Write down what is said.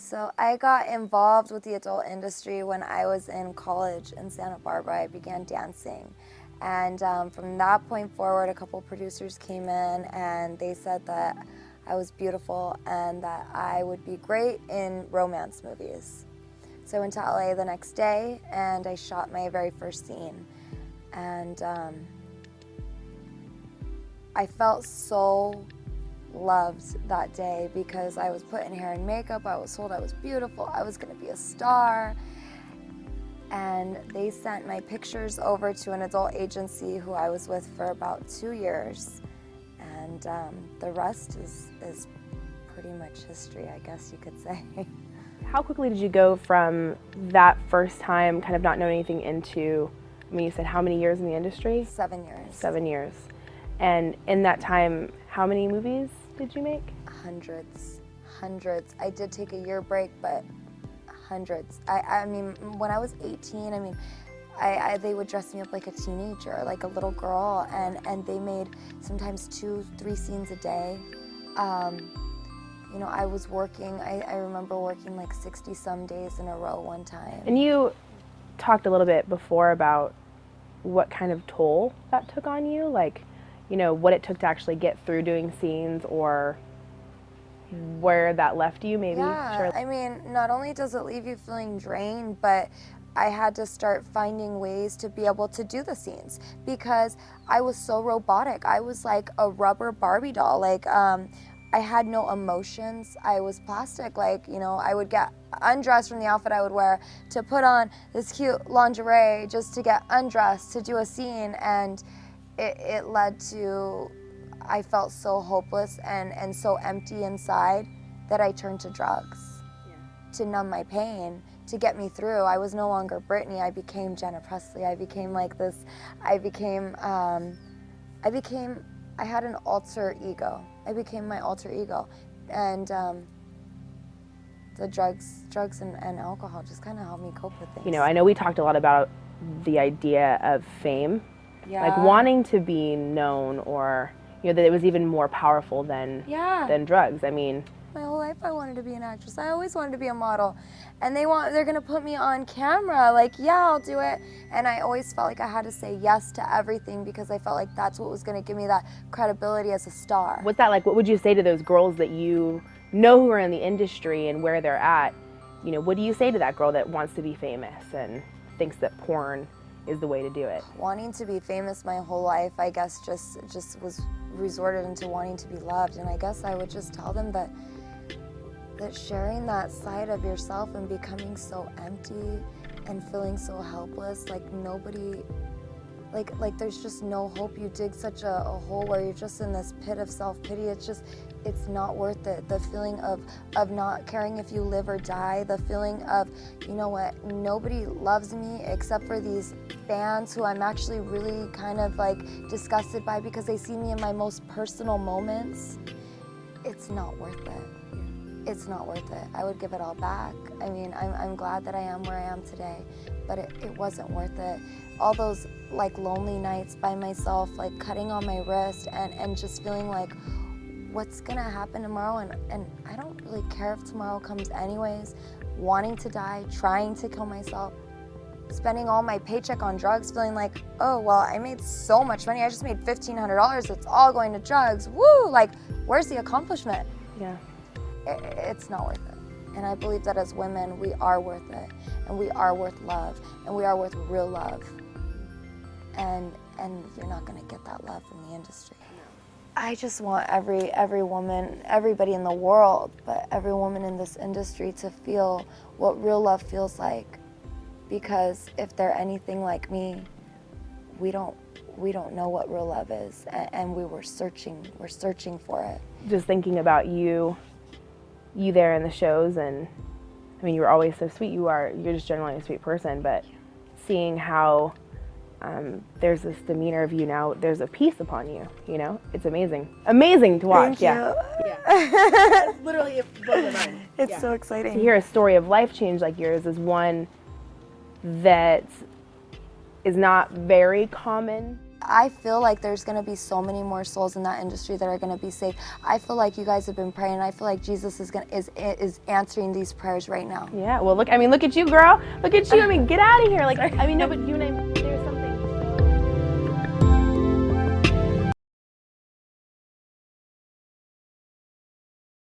So I got involved with the adult industry when I was in college in Santa Barbara. I began dancing. And from that point forward, a couple producers came in and they said that I was beautiful and that I would be great in romance movies. So I went to LA the next day and I shot my very first scene. And I felt so loved that day because I was put in hair and makeup, I was told I was beautiful, I was gonna be a star. And they sent my pictures over to an adult agency who I was with for about 2 years. And the rest is pretty much history, I guess you could say. How quickly did you go from that first time, kind of not knowing anything, into, I mean, you said how many years in the industry? 7 years. 7 years. And in that time, how many movies did you make? Hundreds. I did take a year break, but hundreds. I mean, when I was 18, I mean, they would dress me up like a teenager, like a little girl, and they made sometimes 2-3 scenes a day. You know, I was working, I remember working like 60-some days in a row one time. And you talked a little bit before about what kind of toll that took on you, like, you know, what it took to actually get through doing scenes, or where that left you, maybe? Yeah, Sure. I mean, not only does it leave you feeling drained, but I had to start finding ways to be able to do the scenes because I was so robotic. I was like a rubber Barbie doll. Like, I had no emotions. I was plastic. Like, you know, I would get undressed from the outfit I would wear to put on this cute lingerie just to get undressed to do a scene, and it led to, I felt so hopeless and so empty inside that I turned to drugs to numb my pain, to get me through. I was no longer Brittany. I became Jenna Presley. I became like this. I had an alter ego. I became my alter ego. And the drugs and alcohol just kind of helped me cope with things. You know, I know we talked a lot about the idea of fame, like wanting to be known, or, you know, that it was even more powerful than drugs. I mean, my whole life I wanted to be an actress. I always wanted to be a model. And they're gonna put me on camera, like, yeah, I'll do it. And I always felt like I had to say yes to everything because I felt like that's what was gonna give me that credibility as a star. what's that like? What would you say to those girls that you know who are in the industry and where they're at? You know, what do you say to that girl that wants to be famous and thinks that porn is the way to do it? Wanting to be famous my whole life, I guess, just was resorted into wanting to be loved. And I guess I would just tell them that sharing that side of yourself and becoming so empty and feeling so helpless, like nobody, like there's just no hope. You dig such a hole where you're just in this pit of self-pity. It's not worth it. The feeling of not caring if you live or die, the feeling of, you know what, nobody loves me except for these fans who I'm actually really kind of like disgusted by because they see me in my most personal moments. It's not worth it. It's not worth it. I would give it all back. I mean, I'm glad that I am where I am today, but it wasn't worth it. All those like lonely nights by myself, like cutting on my wrist and just feeling like, what's gonna happen tomorrow? And I don't really care if tomorrow comes anyways. Wanting to die, trying to kill myself, spending all my paycheck on drugs, feeling like, oh, well, I made so much money. I just made $1,500. It's all going to drugs. Woo! Like, where's the accomplishment? Yeah. It's not worth it. And I believe that as women, we are worth it. And we are worth love. And we are worth real love. And you're not gonna get that love from the industry. I just want every woman, everybody in the world, but every woman in this industry to feel what real love feels like. Because if they're anything like me, we don't know what real love is, and we're searching for it. Just thinking about you there in the shows, and I mean, you were always so sweet. You're just generally a sweet person, but seeing how there's this demeanor of you now, there's a peace upon you, you know? It's amazing to watch. Thank you. Yeah. Literally, it blows my mind. It's so exciting. To hear a story of life change like yours is one that is not very common. I feel like there's going to be so many more souls in that industry that are going to be saved. I feel like you guys have been praying. I feel like Jesus is answering these prayers right now. Yeah, well, look at you, girl. Look at you. I mean, get out of here. Like, I mean, no, but you and I...